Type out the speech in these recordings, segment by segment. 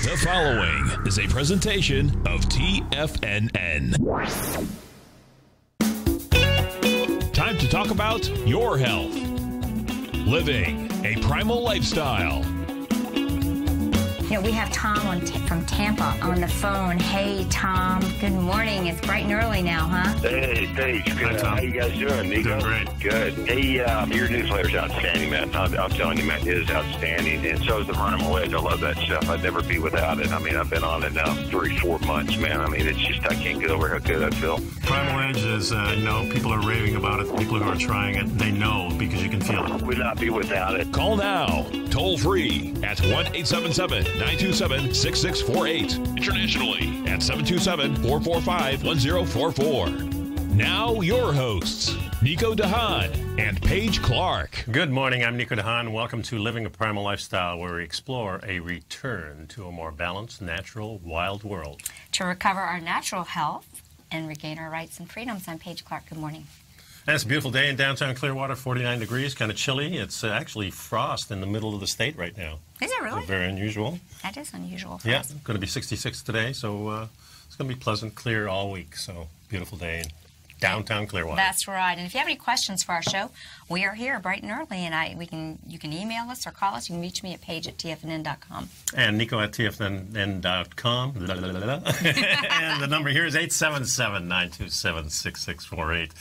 The following is a presentation of TFNN. Time to talk about your health. Living a primal lifestyle. You know, we have Tom from Tampa on the phone. Hey, Tom. Good morning. It's bright and early now, huh? Hey, Paige. Good. Hi, Tom. How you guys doing, Nico? Doing great. Good. Hey, your newsletter's outstanding, man. I'm telling you, man, it is outstanding. And so is the Primal Edge. I love that stuff. I'd never be without it. I mean, I've been on it now 3-4 months, man. I mean, it's just, I can't get over how good I feel. Primal Edge is, people are raving about it. People who are trying it, they know because you can feel it. Would not be without it. Call now, toll free at 1-877-927-6648. Internationally at 727-445-1044. Now your hosts, Nico and Haan and Paige Clarke. Good morning. I'm Nico and Haan. Welcome to Living a Primal Lifestyle, where we explore a return to a more balanced, natural, wild world. To recover our natural health and regain our rights and freedoms, I'm Paige Clarke. Good morning. And it's a beautiful day in downtown Clearwater, 49 degrees, kind of chilly. It's actually frost in the middle of the state right now. Is it really? So very unusual. That is unusual for Yeah, us. going to be 66 today, so it's going to be pleasant, clear all week. So beautiful day in downtown Clearwater. That's right. And if you have any questions for our show, we are here bright and early, and you can email us or call us. You can reach me at paige@tfnn.com. And Nico at TFNN.com. And the number here is 877-927-6648.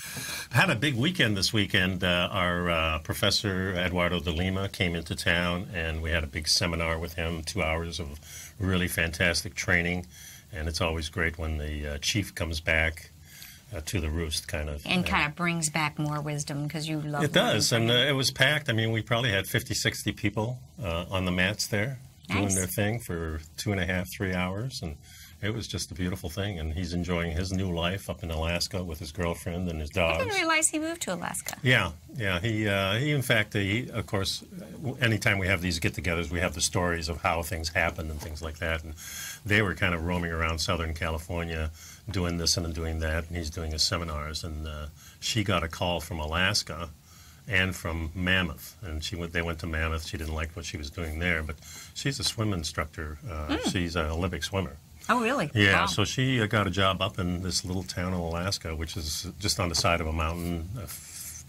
Had a big weekend this weekend. Our professor, Eduardo de Lima, came into town, and we had a big seminar with him, 2 hours of really fantastic training. And it's always great when the chief comes back to the roost, kind of. And kind of brings back more wisdom, because you love it. Does, and learning. it was packed. I mean, we probably had 50, 60 people on the mats there doing Nice. their thing for 2.5, 3 hours, and it was just a beautiful thing. And he's enjoying his new life up in Alaska with his girlfriend and his I dogs. didn't realize he moved to Alaska. Yeah. He in fact, of course, anytime we have these get-togethers, we have the stories of how things happen and things like that. And they were kind of roaming around Southern California doing this and doing that, and he's doing his seminars. And she got a call from Alaska and from Mammoth, and they went to Mammoth. She didn't like what she was doing there, but she's a swim instructor. She's an Olympic swimmer. Oh, really? Yeah, Wow. so she got a job up in this little town in Alaska, which is just on the side of a mountain,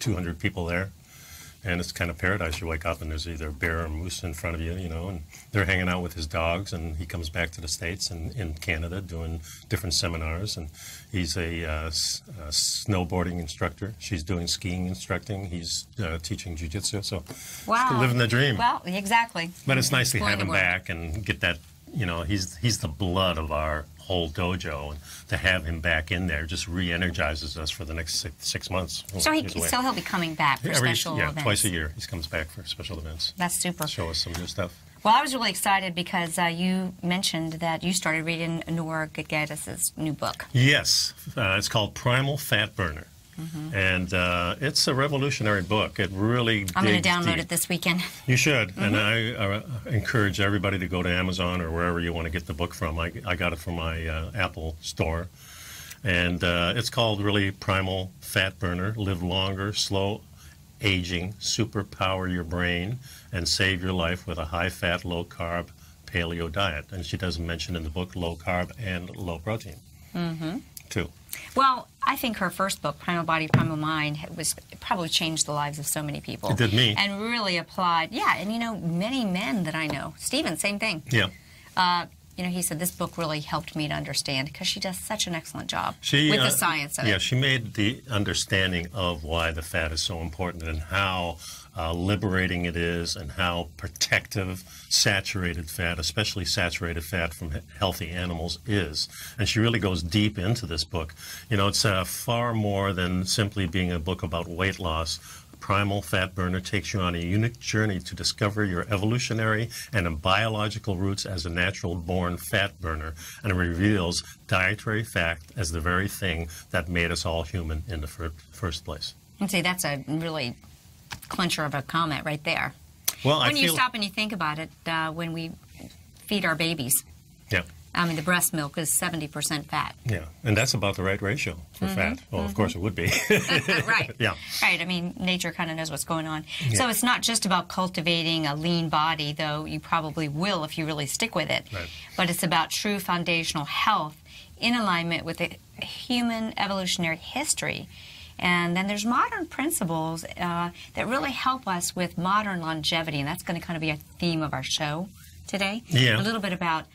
200 people there. And it's kind of paradise. You wake up and there's either a bear or a moose in front of you, and they're hanging out with his dogs, and he comes back to the States and in Canada doing different seminars. And he's a snowboarding instructor. She's doing skiing instructing. He's teaching jiu-jitsu. So Wow. living the dream. Well, exactly. But it's nice to Explore have the him world. back and get that, he's the blood of our whole dojo, and to have him back in there just re-energizes us for the next six months. So he'll be coming back for special events. Twice a year he comes back for special events. That's super. Show us some new stuff. Well, I was really excited because you mentioned that you started reading Nora Gedgaudas' new book. Yes, it's called Primal Fat Burner. And it's a revolutionary book. It really I'm going to digs download deep. it this weekend. You should, and I encourage everybody to go to Amazon or wherever you want to get the book from. I got it from my Apple store, and it's called really Primal Fat Burner. Live longer, slow aging, superpower your brain, and save your life with a high-fat, low-carb paleo diet. And she does mention in the book low-carb and low-protein, too. Well, I think her first book, Primal Body, Primal Mind, probably changed the lives of so many people. It did me. And really applied, and many men that I know. Stephen, same thing. Yeah. He said this book really helped me to understand, because she does such an excellent job with the science of it. Yeah, she made the understanding of why the fat is so important and how liberating it is, and how protective saturated fat, especially saturated fat from healthy animals, is. And she really goes deep into this book. It's far more than simply being a book about weight loss. Primal Fat Burner takes you on a unique journey to discover your evolutionary and biological roots as a natural-born fat burner, and it reveals dietary fat as the very thing that made us all human in the first place. And see, that's a really clincher of a comment right there. Well, when you stop and you think about it, when we feed our babies, yeah, I mean, the breast milk is 70% fat. Yeah, and that's about the right ratio for fat. Well, of course it would be. Right. Yeah. Right. I mean, nature kind of knows what's going on. Yeah. So it's not just about cultivating a lean body, though you probably will if you really stick with it. Right. But it's about true foundational health in alignment with the human evolutionary history. And then there's modern principles that really help us with modern longevity, and that's going to kind of be a theme of our show today. Yeah. A little bit about,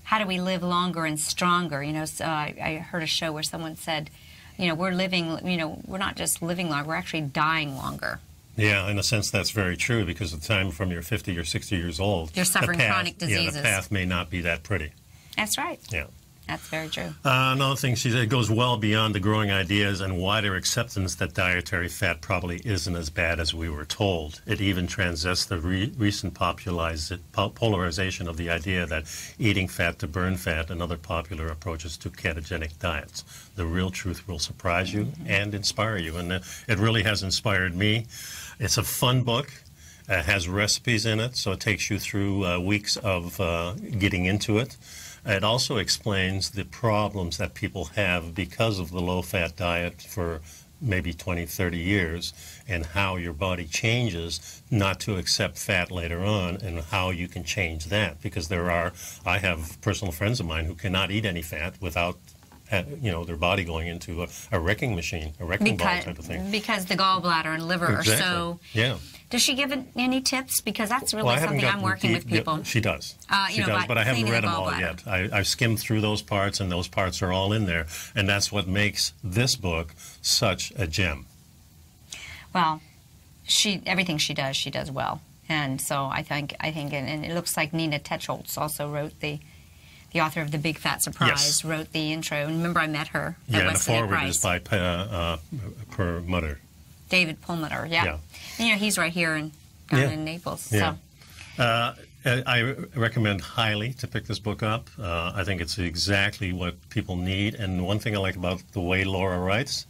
how do we live longer and stronger? So I heard a show where someone said, we're living, we're not just living longer, we're actually dying longer. Yeah, in a sense, that's very true, because at the time from you're 50 or 60 years old, you're suffering chronic diseases. Yeah, the path may not be that pretty. That's right. Yeah. That's very true. Another thing she said, goes well beyond the growing ideas and wider acceptance that dietary fat probably isn't as bad as we were told. It even transcends the recent polarization of the idea that eating fat to burn fat and other popular approaches to ketogenic diets. The real truth will surprise you and inspire you, and it really has inspired me. It's a fun book. It has recipes in it, so it takes you through weeks of getting into it. It also explains the problems that people have because of the low-fat diet for maybe 20, 30 years, and how your body changes not to accept fat later on, and how you can change that. Because I have personal friends of mine who cannot eat any fat without their body going into a wrecking machine, a wrecking ball type of thing. Because the gallbladder and liver are so... Yeah. Does she give any tips? Because that's really something I'm working with people. She does. She does, but I haven't read them all yet. I've skimmed through those parts, and those parts are all in there. And that's what makes this book such a gem. Well, everything she does well. And so I think, and it looks like Nina Tetcholz also wrote the author of The Big Fat Surprise, wrote the intro. And remember, I met her at Weston and the foreword is by Perlmutter. David Perlmutter, yeah. And, he's right here in Naples. Yeah. So. I recommend highly to pick this book up. I think it's exactly what people need. And one thing I like about the way Laura writes,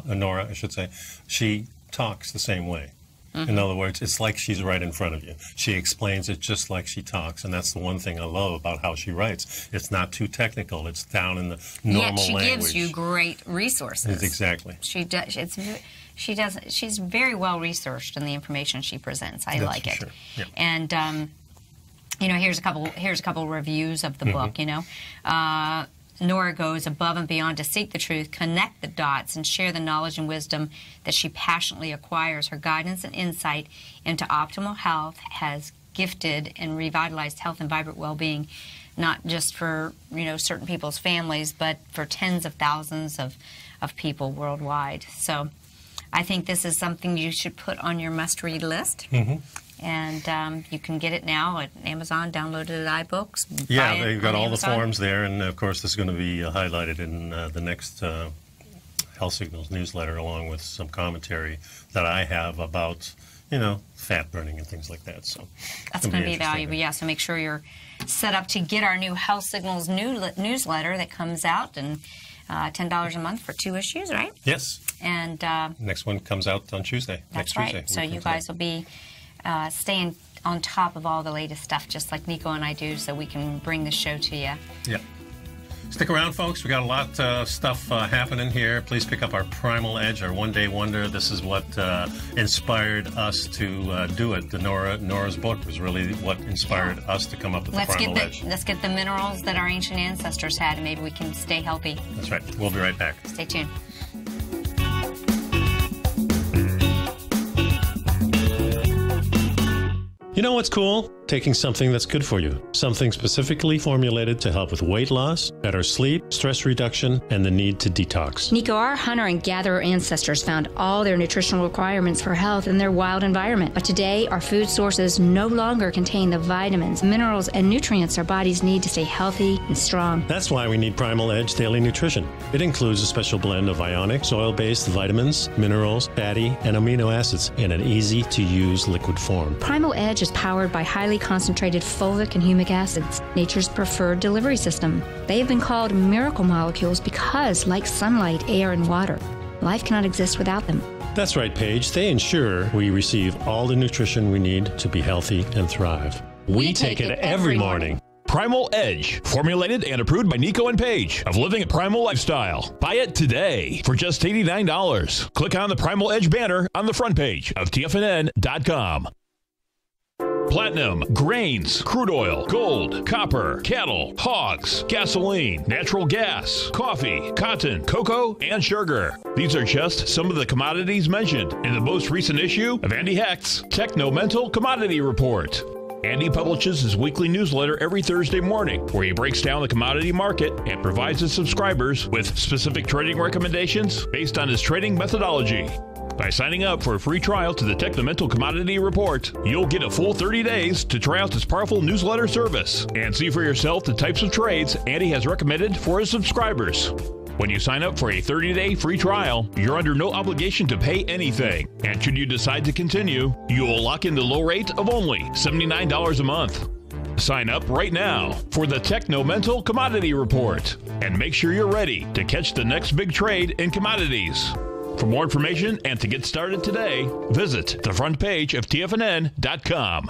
Nora, I should say, she talks the same way. In other words, it's like she's right in front of you. She explains it just like she talks, and that's the one thing I love about how she writes. It's not too technical. It's down in the normal language. Yet she gives you great resources. Exactly. She does. She's very well researched in the information she presents. I like it. Sure. Yeah. And here's a couple reviews of the book. Nora goes above and beyond to seek the truth, connect the dots, and share the knowledge and wisdom that she passionately acquires. Her guidance and insight into optimal health has gifted and revitalized health and vibrant well-being, not just for certain people's families, but for tens of thousands of people worldwide. So I think this is something you should put on your must-read list. And you can get it now at Amazon, download it at iBooks. Yeah, they've got all the forms there, and of course this is going to be highlighted in the next Health Signals newsletter, along with some commentary that I have about, fat burning and things like that. So that's going to be valuable, yeah. So make sure you're set up to get our new Health Signals newsletter that comes out, and $10 a month for 2 issues, right? Yes. And next one comes out on Tuesday. That's right. Tuesday. So you guys will be staying on top of all the latest stuff, just like Nico and I do, so we can bring the show to you. Yeah. Stick around, folks. We got a lot of stuff happening here. Please pick up our Primal Edge, our one-day wonder. This is what inspired us to do it. Nora's book was really what inspired us to come up with the Primal Edge. Let's get the minerals that our ancient ancestors had, and maybe we can stay healthy. That's right. We'll be right back. Stay tuned. You know what's cool? Taking something that's good for you. Something specifically formulated to help with weight loss, better sleep, stress reduction, and the need to detox. Nico, our hunter and gatherer ancestors found all their nutritional requirements for health in their wild environment. But today, our food sources no longer contain the vitamins, minerals, and nutrients our bodies need to stay healthy and strong. That's why we need Primal Edge Daily Nutrition. It includes a special blend of ionic, soil-based vitamins, minerals, fatty, and amino acids in an easy-to-use liquid form. Primal Edge is powered by highly concentrated fulvic and humic acids, nature's preferred delivery system. They have been called miracle molecules because, like sunlight, air, and water, life cannot exist without them. That's right, Paige. They ensure we receive all the nutrition we need to be healthy and thrive. We take it every morning. Primal Edge, formulated and approved by Nico and Paige of Living a Primal Lifestyle. Buy it today for just $89. Click on the Primal Edge banner on the front page of TFNN.com. Platinum, grains, crude oil, gold, copper, cattle, hogs, gasoline, natural gas, coffee, cotton, cocoa, and sugar. These are just some of the commodities mentioned in the most recent issue of Andy Hecht's Techno-Mental Commodity Report. Andy publishes his weekly newsletter every Thursday morning, where he breaks down the commodity market and provides his subscribers with specific trading recommendations based on his trading methodology. By signing up for a free trial to the Techno-Mental Commodity Report, you'll get a full 30 days to try out this powerful newsletter service and see for yourself the types of trades Andy has recommended for his subscribers. When you sign up for a 30-day free trial, you're under no obligation to pay anything. And should you decide to continue, you will lock in the low rate of only $79 a month. Sign up right now for the Techno-Mental Commodity Report and make sure you're ready to catch the next big trade in commodities. For more information and to get started today, visit the front page of TFNN.com.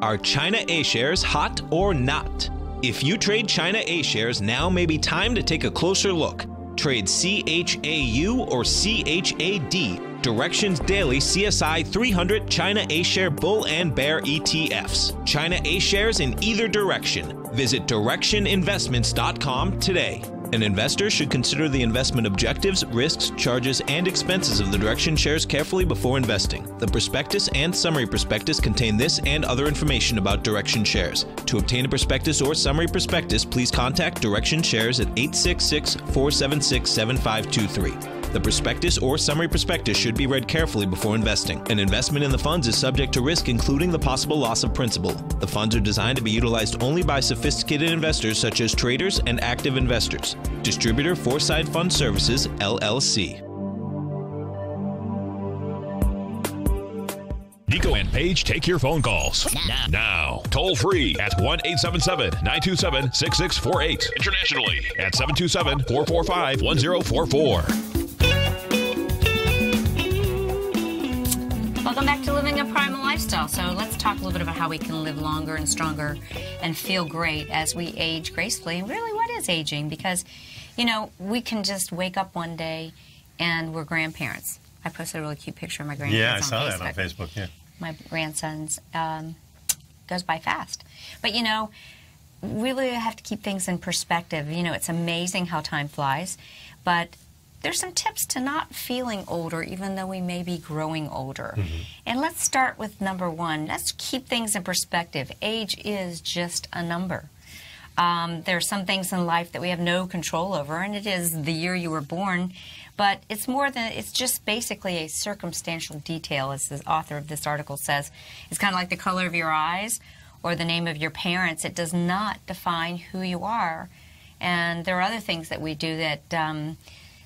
Are China A-shares hot or not? If you trade China A-shares, now may be time to take a closer look. Trade CHAU or CHAD, Directions Daily CSI 300 China A-share Bull and Bear ETFs. China A-shares in either direction. Visit directioninvestments.com today. An investor should consider the investment objectives, risks, charges, and expenses of the Direction shares carefully before investing. The prospectus and summary prospectus contain this and other information about Direction shares. To obtain a prospectus or summary prospectus, please contact Direction shares at 866-476-7523. The prospectus or summary prospectus should be read carefully before investing. An investment in the funds is subject to risk, including the possible loss of principal. The funds are designed to be utilized only by sophisticated investors such as traders and active investors. Distributor Foreside Fund Services, LLC. Nico and Paige take your phone calls now. Toll free at 1-877-927-6648. Internationally at 727-445-1044. Welcome back to Living a Primal Lifestyle. So let's talk a little bit about how we can live longer and stronger and feel great as we age gracefully. And really, what is aging? Because, you know, we can just wake up one day and we're grandparents. I posted a really cute picture of my grandparents on Facebook. Yeah, I saw that on Facebook, yeah. My grandson's goes by fast. But, you know, we really have to keep things in perspective. You know, it's amazing how time flies, but there's some tips to not feeling older, even though we may be growing older. Mm-hmm. And let's start with number one. Let's keep things in perspective. Age is just a number. There are some things in life that we have no control over, and it is the year you were born. But it's more than, it's just basically a circumstantial detail, as the author of this article says. It's kind of like the color of your eyes or the name of your parents. It does not define who you are. And there are other things that we do that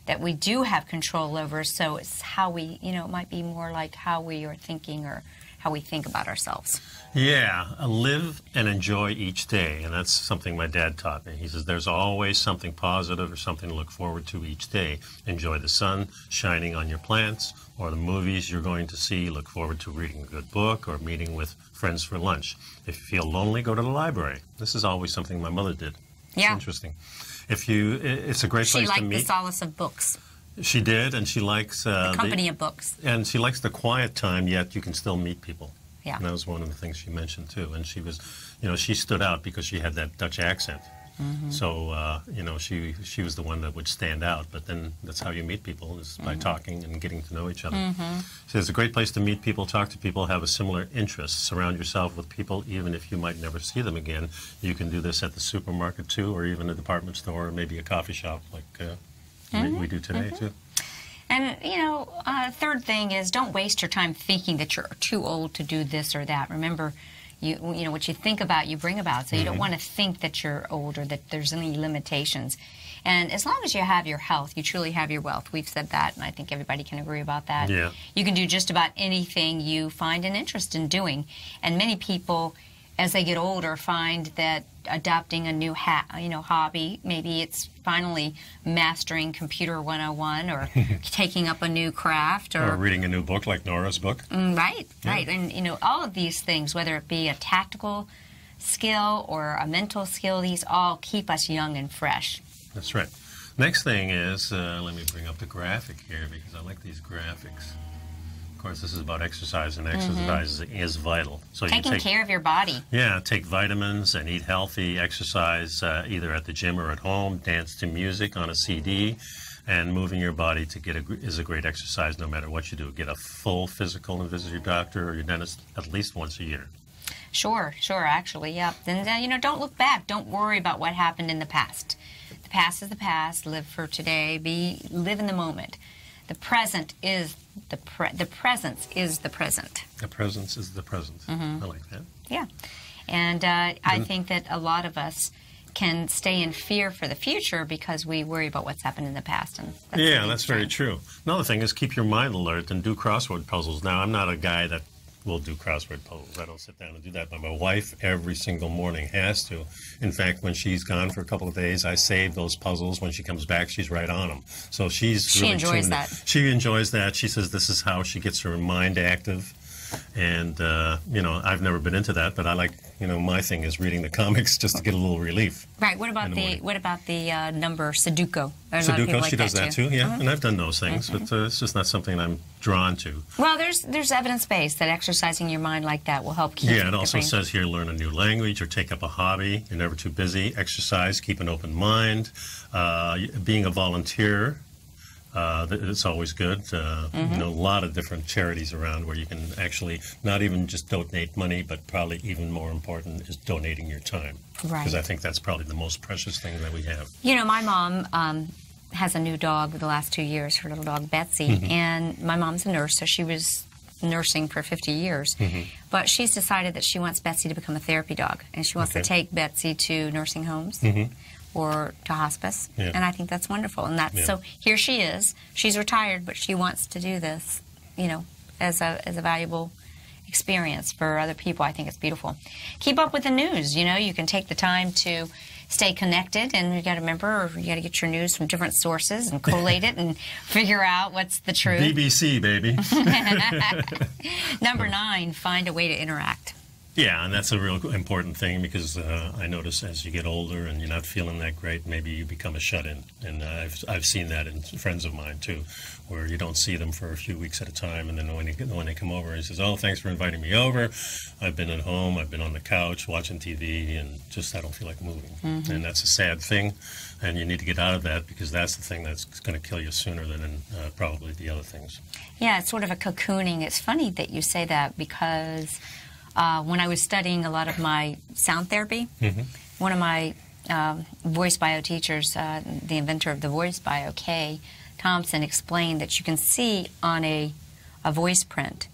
that we do have control over, so it's how we, you know, it might be more like how we are thinking or how we think about ourselves. Yeah, live and enjoy each day, and that's something my dad taught me. He says there's always something positive or something to look forward to each day. Enjoy the sun shining on your plants or the movies you're going to see. Look forward to reading a good book or meeting with friends for lunch. If you feel lonely, go to the library. This is always something my mother did. It's interesting. It's a great place to meet. She liked the solace of books. She did, and she likes the company of books. And she likes the quiet time, yet you can still meet people. Yeah. And that was one of the things she mentioned too. And she was, you know, she stood out because she had that Dutch accent. Mm-hmm. So, you know, she was the one that would stand out. But then that's how you meet people, is by talking and getting to know each other. Mm-hmm. So it's a great place to meet people, talk to people, have a similar interest. Surround yourself with people, even if you might never see them again. You can do this at the supermarket too, or even a department store, or maybe a coffee shop like we do today too. And, you know, third thing is don't waste your time thinking that you're too old to do this or that. Remember, you know, what you think about, you bring about. So you don't want to think that you're old or that there's any limitations. And as long as you have your health, you truly have your wealth. We've said that, and I think everybody can agree about that. Yeah. You can do just about anything you find an interest in doing. And many people, as they get older, find that adopting a new hobby, maybe it's finally mastering Computer 101 or taking up a new craft or reading a new book like Nora's book. Right. And you know, all of these things, whether it be a tactical skill or a mental skill, these all keep us young and fresh. That's right. Next thing is, let me bring up the graphic here because I like these graphics. Of course, this is about exercise, and exercise is vital. So Taking care of your body. Yeah, take vitamins and eat healthy, exercise either at the gym or at home, dance to music on a CD, and moving your body to is a great exercise no matter what you do. Get a full physical and visit your doctor or your dentist at least once a year. Sure, actually, yeah. And, don't look back. Don't worry about what happened in the past. The past is the past. Live for today. Live in the moment. The present is the presence is the present. The presence is the present. I like that. Yeah. And I think that a lot of us can stay in fear for the future because we worry about what's happened in the past. And that's very true. Another thing is keep your mind alert and do crossword puzzles. Now, I'm not a guy that will do crossword puzzles. I don't sit down and do that, but my wife every single morning has to. In fact, when she's gone for a couple of days, I save those puzzles. When she comes back, she's right on them. So she enjoys that. She enjoys that. She says this is how she gets her mind active. And, I've never been into that, but I like, my thing is reading the comics just to get a little relief. Right. What about the number Sudoku? Sudoku, she does that too, yeah. And I've done those things, but it's just not something I'm drawn to. Well, there's evidence-based that exercising your mind like that will help keep. Yeah, it also says here, learn a new language or take up a hobby. You're never too busy. Exercise, keep an open mind. Being a volunteer. It's always good. A lot of different charities around where you can actually not even just donate money, but probably even more important is donating your time. Right. Because I think that's probably the most precious thing that we have. My mom has a new dog the last 2 years, her little dog Betsy, and my mom's a nurse, so she was nursing for 50 years. But she's decided that she wants Betsy to become a therapy dog, and she wants to take Betsy to nursing homes. Or to hospice, and I think that's wonderful. And so here she is. She's retired, but she wants to do this, as a valuable experience for other people. I think it's beautiful. Keep up with the news. You can take the time to stay connected, and you got to remember, you got to get your news from different sources and collate it and figure out what's the truth. BBC, baby. Number 9, find a way to interact. Yeah, and that's a real important thing because I notice as you get older and you're not feeling that great, maybe you become a shut-in. And I've seen that in friends of mine, too, where you don't see them for a few weeks at a time. And then when they come over, he says, oh, thanks for inviting me over. I've been at home. I've been on the couch watching TV, and just I don't feel like moving. And that's a sad thing. And you need to get out of that because that's the thing that's going to kill you sooner than probably the other things. Yeah, it's sort of a cocooning. It's funny that you say that because when I was studying a lot of my sound therapy, one of my voice bio teachers, the inventor of the voice bio, Kay Thompson, explained that you can see on a voice print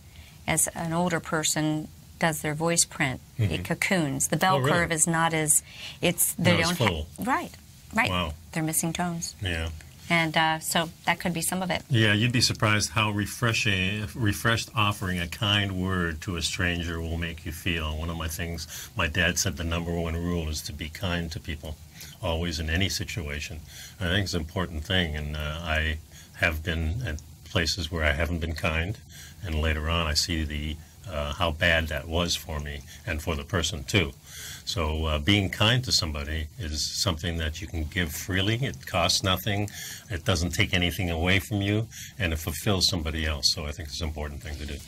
as an older person does their voice print, it cocoons. The bell curve is not as they don't full. Right. Wow. They're missing tones. Yeah. And so that could be some of it. Yeah, you'd be surprised how refreshed offering a kind word to a stranger will make you feel. One of my things, my dad said the number 1 rule is to be kind to people, always in any situation. I think it's an important thing, and I have been at places where I haven't been kind, and later on I see how bad that was for me and for the person too. So being kind to somebody is something that you can give freely. It costs nothing. It doesn't take anything away from you, and it fulfills somebody else. So I think it's an important thing to do.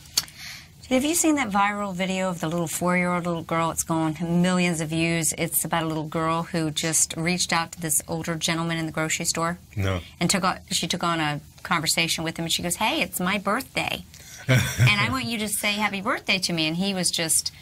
Have you seen that viral video of the little 4-year-old little girl? It's going millions of views. It's about a little girl who just reached out to this older gentleman in the grocery store. No. And she took on a conversation with him, and she goes, hey, it's my birthday. And I want you to say happy birthday to me. And he was just...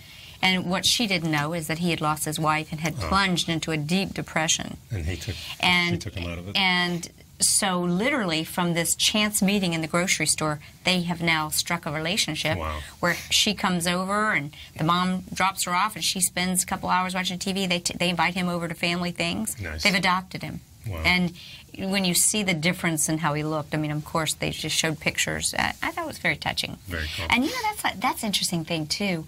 And what she didn't know is that he had lost his wife and had plunged into a deep depression. And she took him out of it. And so literally from this chance meeting in the grocery store, they have now struck a relationship where she comes over and the mom drops her off and she spends a couple hours watching TV. They invite him over to family things. Nice. They've adopted him. Wow. And when you see the difference in how he looked, I mean, of course, they just showed pictures. I thought it was very touching. Very cool. And that's an interesting thing, too.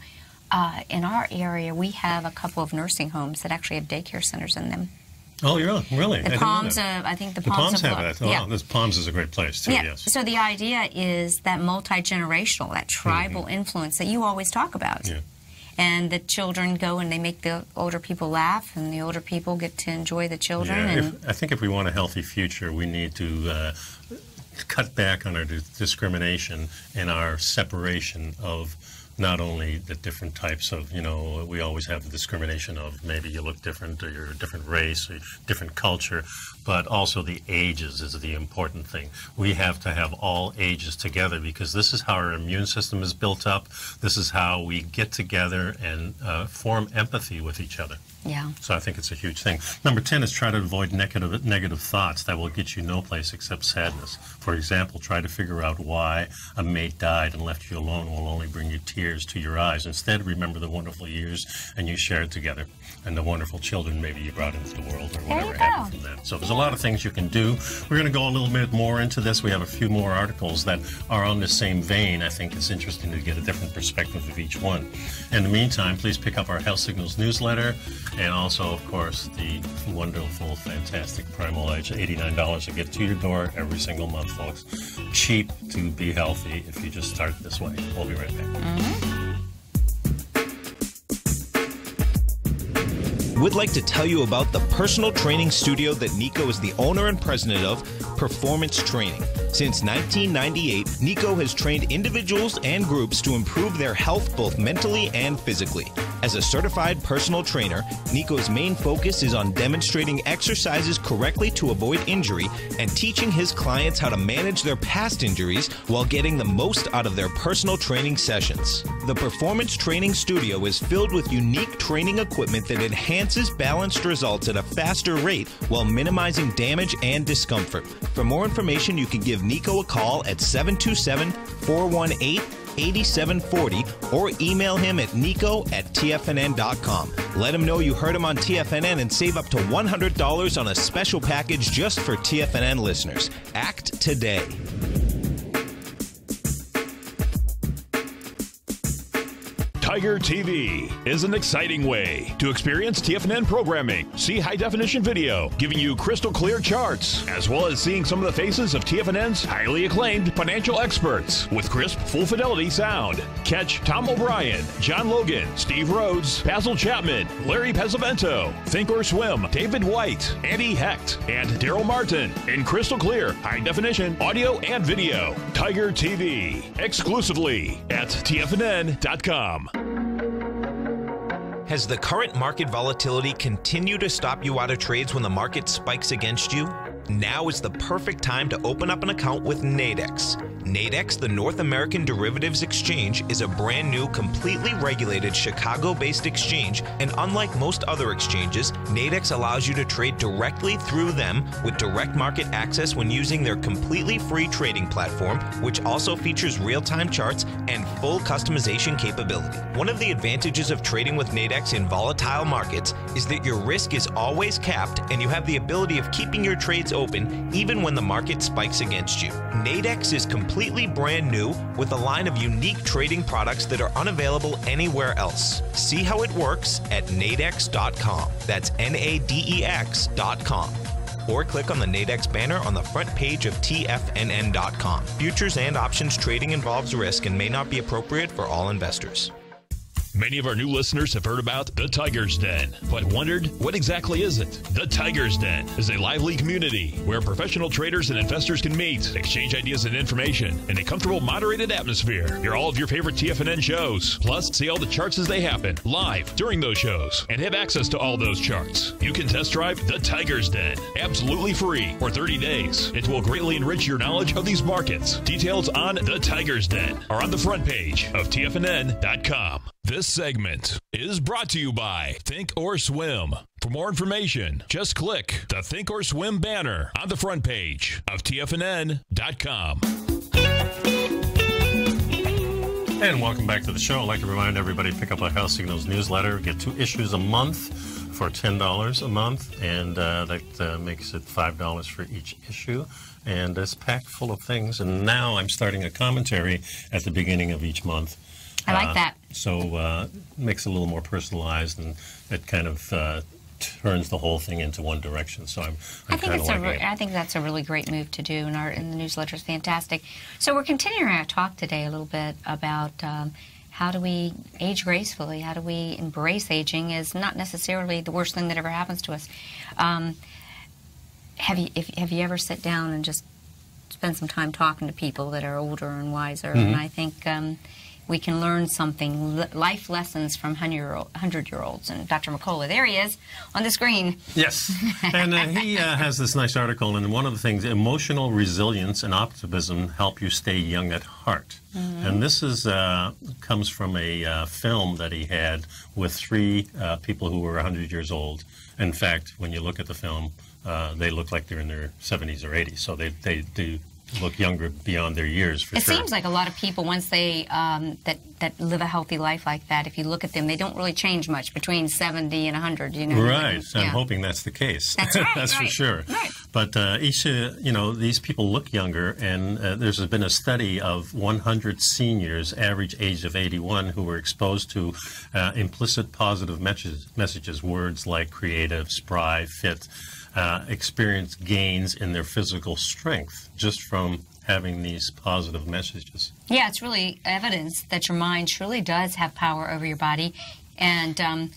In our area, we have a couple of nursing homes that actually have daycare centers in them. Oh, yeah, really? The Palms, I think the Palms have that. Oh, yeah. Palms is a great place, too, yes. So the idea is that multi-generational, that tribal influence that you always talk about. Yeah. and the children go and they make the older people laugh, and the older people get to enjoy the children. Yeah, and I think if we want a healthy future, we need to cut back on our discrimination and our separation of not only the different types of, we always have the discrimination of maybe you look different or you're a different race or different culture, but also the ages is the important thing. We have to have all ages together because this is how our immune system is built up. This is how we get together and form empathy with each other. Yeah. So I think it's a huge thing. Number 10 is try to avoid negative thoughts that will get you no place except sadness. For example, try to figure out why a mate died and left you alone will only bring you tears to your eyes. Instead, remember the wonderful years and you shared together and the wonderful children maybe you brought into the world or whatever happened from that. So there's a lot of things you can do. We're going to go a little bit more into this. We have a few more articles that are on the same vein. I think it's interesting to get a different perspective of each one. In the meantime, please pick up our Health Signals newsletter and also, of course, the wonderful, fantastic Primal Edge. $89 to get to your door every single month, folks. Cheap to be healthy if you just start this way. We'll be right back. We'd like to tell you about the personal training studio that Nico is the owner and president of, Performance Training. Since 1998, Nico has trained individuals and groups to improve their health both mentally and physically. As a certified personal trainer, Nico's main focus is on demonstrating exercises correctly to avoid injury and teaching his clients how to manage their past injuries while getting the most out of their personal training sessions. The Performance Training Studio is filled with unique training equipment that enhances balanced results at a faster rate while minimizing damage and discomfort. For more information, you can give Nico a call at 727-418-8740 or email him at nico@tfnn.com. Let him know you heard him on TFNN and save up to $100 on a special package just for TFNN listeners. Act today. Tiger TV is an exciting way to experience TFNN programming. See high-definition video, giving you crystal clear charts, as well as seeing some of the faces of TFNN's highly acclaimed financial experts with crisp, full-fidelity sound. Catch Tom O'Brien, John Logan, Steve Rhodes, Basil Chapman, Larry Pesavento, Think or Swim, David White, Andy Hecht, and Daryl Martin in crystal clear, high-definition audio and video. Tiger TV, exclusively at TFNN.com. Has the current market volatility continued to stop you out of trades when the market spikes against you? Now is the perfect time to open up an account with Nadex. Nadex, the North American Derivatives Exchange, is a brand new, completely regulated Chicago-based exchange, and unlike most other exchanges, Nadex allows you to trade directly through them with direct market access when using their completely free trading platform, which also features real-time charts and full customization capability. One of the advantages of trading with Nadex in volatile markets is that your risk is always capped and you have the ability of keeping your trades open even when the market spikes against you. Nadex is completely brand new with a line of unique trading products that are unavailable anywhere else. See how it works at nadex.com. That's NADEX.com. Or click on the Nadex banner on the front page of TFNN.com. Futures and options trading involves risk and may not be appropriate for all investors. Many of our new listeners have heard about the Tiger's Den, but wondered, what exactly is it? The Tiger's Den is a lively community where professional traders and investors can meet, exchange ideas and information in a comfortable, moderated atmosphere. Hear all of your favorite TFNN shows, plus see all the charts as they happen live during those shows and have access to all those charts. You can test drive the Tiger's Den absolutely free for 30 days. It will greatly enrich your knowledge of these markets. Details on the Tiger's Den are on the front page of TFNN.com. This segment is brought to you by Think or Swim. For more information, just click the Think or Swim banner on the front page of TFNN.com. And welcome back to the show. I'd like to remind everybody to pick up our Health Signals newsletter. Get 2 issues a month for $10 a month, and that makes it $5 for each issue. And it's packed full of things. And now I'm starting a commentary at the beginning of each month. I like that. So it makes it a little more personalized, and it kind of turns the whole thing into one direction. So I think that's a really great move to do, and the newsletter is fantastic. So we're continuing our talk today a little bit about how do we age gracefully? How do we embrace aging as not necessarily the worst thing that ever happens to us? Have you ever sit down and just spend some time talking to people that are older and wiser? And I think we can learn something, life lessons from 100-year-olds. And Dr. McCullough, there he is on the screen. Yes, and he has this nice article, and one of the things, emotional resilience and optimism help you stay young at heart. And this is comes from a film that he had with 3 people who were 100 years old. In fact, when you look at the film, they look like they're in their 70s or 80s, so they do look younger beyond their years, for sure. It seems like a lot of people, once they that live a healthy life like that, if you look at them, they don't really change much between 70 and 100. You know, right? I'm hoping that's the case. That's right. That's right, for sure. Right. But each, these people look younger, and there's been a study of 100 seniors, average age of 81, who were exposed to implicit positive messages, words like creative, spry, fit. Experience gains in their physical strength just from having these positive messages. Yeah, it's really evidence that your mind truly does have power over your body. And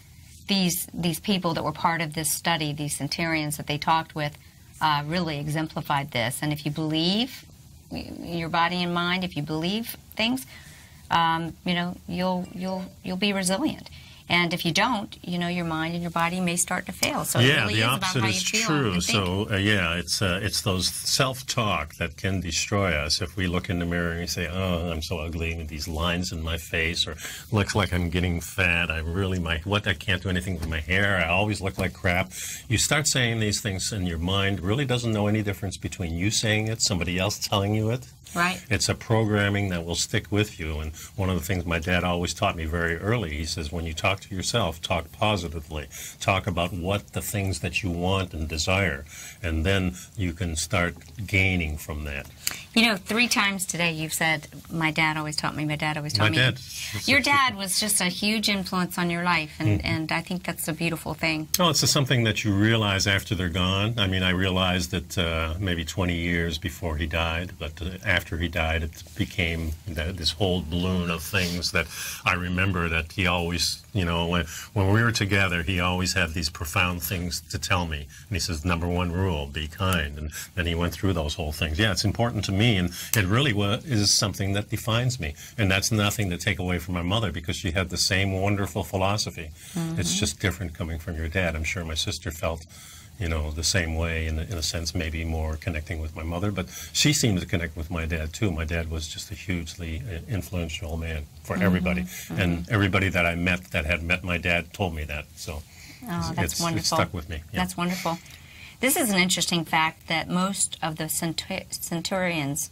these people that were part of this study, these Centennials that they talked with, really exemplified this. And if you believe your body and mind, if you believe things, you'll be resilient. And if you don't, your mind and your body may start to fail. So yeah, it really the is opposite about how is you feel true. and you think. So it's those self-talk that can destroy us. If we look in the mirror and we say, "Oh, I'm so ugly," with these lines in my face, or looks like I'm getting fat. I can't do anything with my hair. I always look like crap. You start saying these things, and your mind really doesn't know any difference between you saying it, somebody else telling you it. Right. It's a programming that will stick with you. And one of the things my dad always taught me very early, he says, when you talk to yourself, talk positively. Talk about what the things that you want and desire. And then you can start gaining from that. 3 times today you've said, my dad always taught me, my dad always taught me. My dad. Your dad was just a huge influence on your life, and I think that's a beautiful thing. Oh, it's something that you realize after they're gone. I mean, I realized that maybe 20 years before he died, but after he died, it became this whole balloon of things that I remember that he always, when we were together, he always had these profound things to tell me. And he says, number 1 rule, be kind. And then he went through those whole things. Yeah, it's important to me, and it really is something that defines me. And that's nothing to take away from my mother, because she had the same wonderful philosophy. It's just different coming from your dad. I'm sure my sister felt the same way, in a sense, maybe more connecting with my mother, but she seemed to connect with my dad too. My dad was just a hugely influential man for everybody, and everybody that I met that had met my dad told me that. So that's wonderful. It stuck with me. Yeah. That's wonderful. This is an interesting fact that most of the centenarians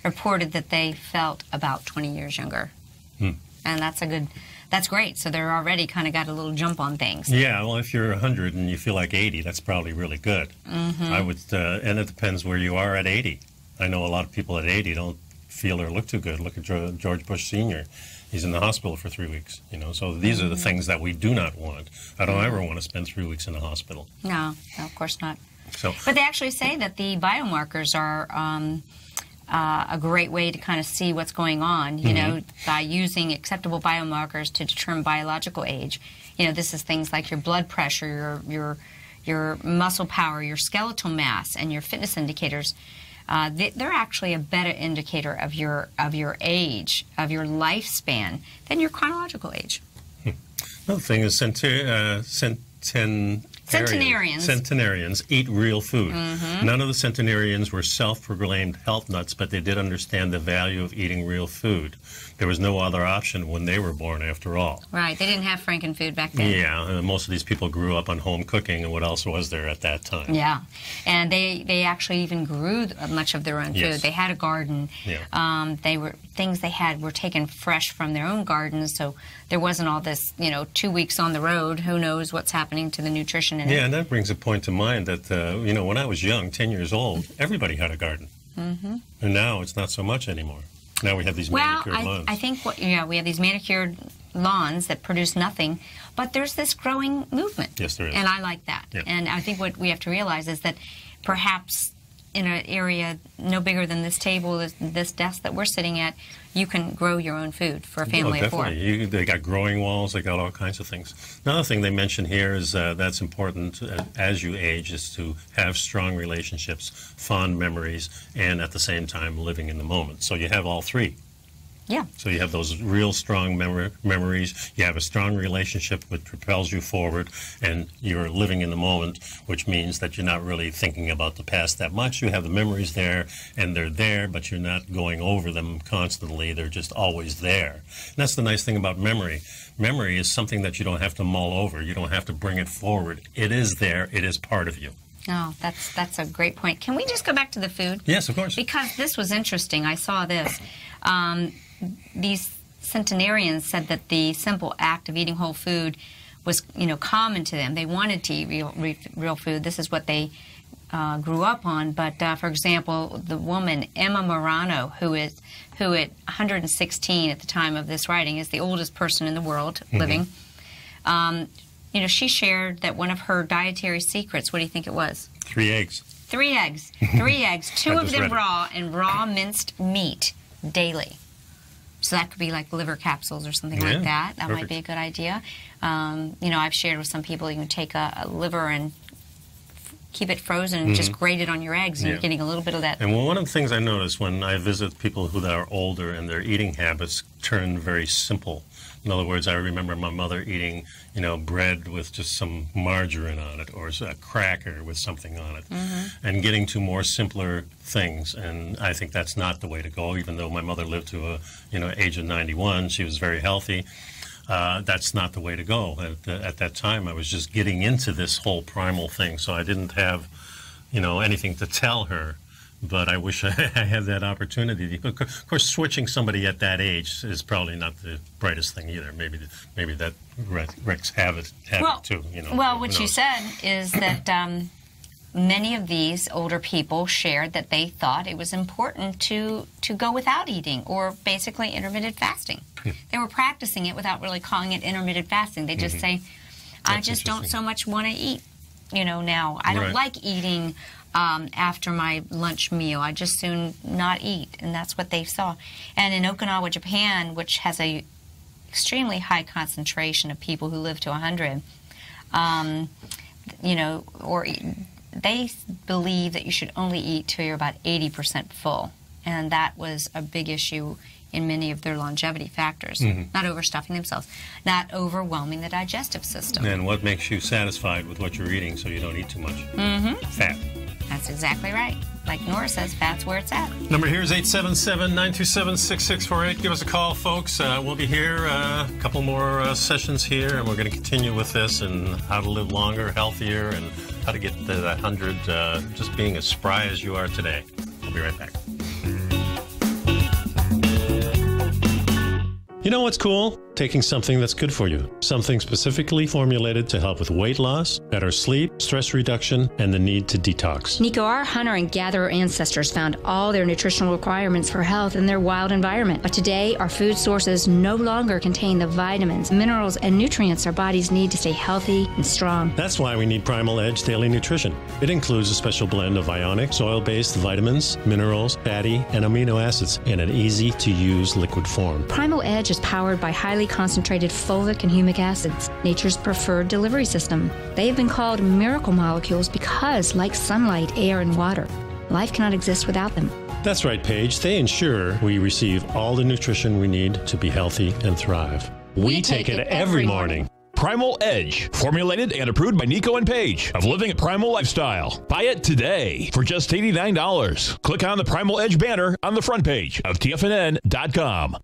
reported that they felt about 20 years younger, and that's great. So they're already kind of got a little jump on things. Yeah, well, if you're 100 and you feel like 80, that's probably really good. I would, and it depends where you are at 80. I know a lot of people at 80 don't feel or look too good. Look at George Bush Sr. He's in the hospital for 3 weeks. So these are the things that we do not want. I don't ever want to spend 3 weeks in the hospital. No, of course not. So, but they actually say that the biomarkers are a great way to kind of see what's going on, by using acceptable biomarkers to determine biological age. This is things like your blood pressure, your muscle power, your skeletal mass, and your fitness indicators. They're actually a better indicator of your age, of your lifespan, than your chronological age. Another thing is Centenarians eat real food. None of the centenarians were self-proclaimed health nuts, but they did understand the value of eating real food. There was no other option when they were born, after all. Right. They didn't have frankenfood back then. Yeah. Most of these people grew up on home cooking, and what else was there at that time? Yeah. And they actually even grew much of their own food. Yes. They had a garden. Yeah. Things they had were taken fresh from their own gardens, so there wasn't all this, 2 weeks on the road. Who knows what's happening to the nutrition in it. Yeah, and that brings a point to mind that, when I was young, 10 years old, everybody had a garden. And now it's not so much anymore. Now we have these manicured lawns. I think we have these manicured lawns that produce nothing, but there's this growing movement. Yes, there is. And I like that. Yeah. And I think what we have to realize is that perhaps in an area no bigger than this table, this desk that we're sitting at, you can grow your own food for a family of 4. They got growing walls. They got all kinds of things. Another thing they mention here is that's important as you age is to have strong relationships, fond memories, and at the same time living in the moment. So you have all 3. Yeah. So you have those real strong memories. You have a strong relationship which propels you forward, and you're living in the moment, which means that you're not really thinking about the past that much. You have the memories there, and they're there, but you're not going over them constantly. They're just always there. And that's the nice thing about memory. Memory is something that you don't have to mull over. You don't have to bring it forward. It is there. It is part of you. Oh, that's a great point. Can we just go back to the food? Yes, of course. Because this was interesting. I saw this. These centenarians said that the simple act of eating whole food was, common to them. They wanted to eat real food. This is what they grew up on. But for example, the woman Emma Morano, who at 116 at the time of this writing, is the oldest person in the world living. She shared that one of her dietary secrets. What do you think it was? 3 eggs. 3 eggs. 3 eggs. 2 of them raw, and raw minced meat daily. So that could be like liver capsules or something like that. That might be a good idea. I've shared with some people you can take a liver and keep it frozen and just grate it on your eggs, and you're getting a little bit of that. And one of the things I notice when I visit people who are older and their eating habits turn very simple. In other words, I remember my mother eating, bread with just some margarine on it, or a cracker with something on it, and getting to more simpler things. And I think that's not the way to go. Even though my mother lived to a, age of 91, she was very healthy. That's not the way to go. At that time, I was just getting into this whole primal thing, so I didn't have, anything to tell her. But I wish I had that opportunity. Of course, switching somebody at that age is probably not the brightest thing either. Maybe that wrecks habit too. Well, what you said is that many of these older people shared that they thought it was important to go without eating, or basically intermittent fasting. They were practicing it without really calling it intermittent fasting. They just say, I just don't so much want to eat, now. I don't like eating after my lunch meal. I just soon not eat, and that's what they saw. And in Okinawa, Japan, which has a extremely high concentration of people who live to 100, they believe that you should only eat till you're about 80% full, and that was a big issue in many of their longevity factors. Not overstuffing themselves, not overwhelming the digestive system. And what makes you satisfied with what you're eating so you don't eat too much? Fat. That's exactly right. Like Nora says, fat's where it's at. Number here is 877-927-6648. Give us a call, folks. We'll be here a couple more sessions here, and we're going to continue with this and how to live longer, healthier, and how to get to that 100 just being as spry as you are today. We'll be right back. You know what's cool? Taking something that's good for you. Something specifically formulated to help with weight loss, better sleep, stress reduction, and the need to detox. Nico, our hunter and gatherer ancestors found all their nutritional requirements for health in their wild environment. But today, our food sources no longer contain the vitamins, minerals, and nutrients our bodies need to stay healthy and strong. That's why we need Primal Edge Daily Nutrition. It includes a special blend of ionic, soil-based vitamins, minerals, fatty, and amino acids in an easy-to-use liquid form. Primal Edge is powered by highly concentrated fulvic and humic acids, nature's preferred delivery system. They have been called miracle molecules because, like sunlight, air, and water, life cannot exist without them. That's right, Paige. They ensure we receive all the nutrition we need to be healthy and thrive. We take it every morning. Primal Edge, formulated and approved by Nico and Paige of Living a Primal Lifestyle. Buy it today for just $89. Click on the Primal Edge banner on the front page of TFNN.com.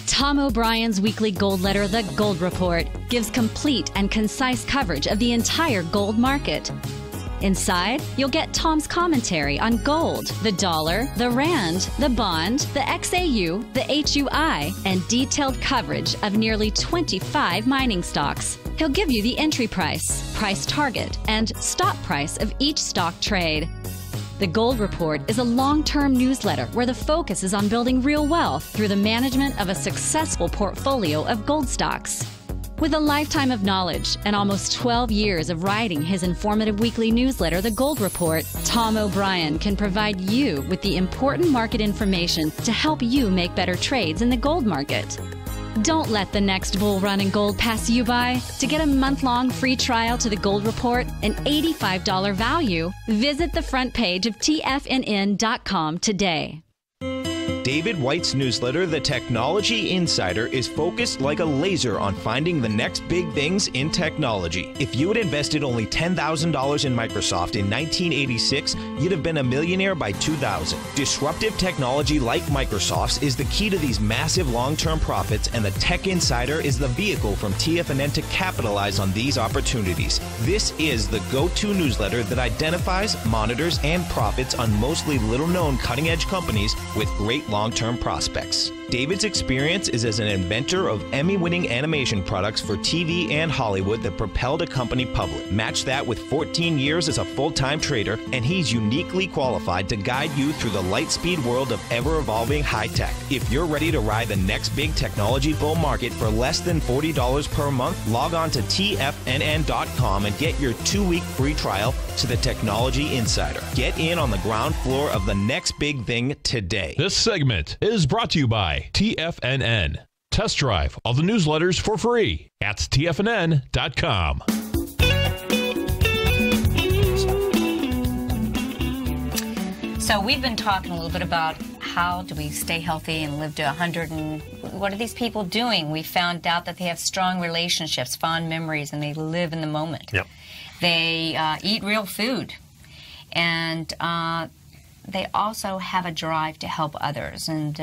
Tom O'Brien's weekly gold letter, The Gold Report, gives complete and concise coverage of the entire gold market. Inside, you'll get Tom's commentary on gold, the dollar, the rand, the bond, the XAU, the HUI, and detailed coverage of nearly 25 mining stocks. He'll give you the entry price, price target, and stop price of each stock trade. The Gold Report is a long-term newsletter where the focus is on building real wealth through the management of a successful portfolio of gold stocks. With a lifetime of knowledge and almost 12 years of writing his informative weekly newsletter, The Gold Report, Tom O'Brien can provide you with the important market information to help you make better trades in the gold market. Don't let the next bull run in gold pass you by. To get a month-long free trial to The Gold Report, an $85 value, visit the front page of TFNN.com today. David White's newsletter, The Technology Insider, is focused like a laser on finding the next big things in technology. If you had invested only $10,000 in Microsoft in 1986, you'd have been a millionaire by 2000. Disruptive technology like Microsoft's is the key to these massive long-term profits, and the Tech Insider is the vehicle from TFNN to capitalize on these opportunities. This is the go-to newsletter that identifies, monitors, and profits on mostly little-known cutting-edge companies with great long-term prospects. David's experience is as an inventor of Emmy-winning animation products for TV and Hollywood that propelled a company public. Match that with 14 years as a full-time trader, and he's uniquely qualified to guide you through the light-speed world of ever-evolving high-tech. If you're ready to ride the next big technology bull market for less than $40 per month, log on to TFNN.com and get your 2-week free trial to the Technology Insider. Get in on the ground floor of the next big thing today. This segment is brought to you by TFNN. Test drive all the newsletters for free at TFNN.com. So we've been talking a little bit about how do we stay healthy and live to 100, and what are these people doing? We found out that they have strong relationships, fond memories, and they live in the moment. Yep. They eat real food, and they also have a drive to help others. And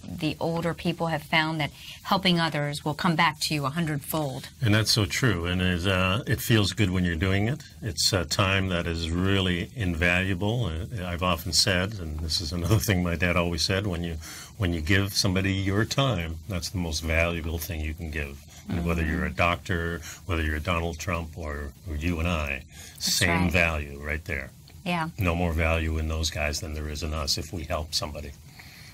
the older people have found that helping others will come back to you 100-fold. And that's so true. And it feels good when you're doing it. It's a time that is really invaluable. I've often said, and this is another thing my dad always said, when you give somebody your time, that's the most valuable thing you can give. And whether you're a doctor, whether you're Donald Trump, or you and I, That's same right. value right there. Yeah. No more value in those guys than there is in us if we help somebody.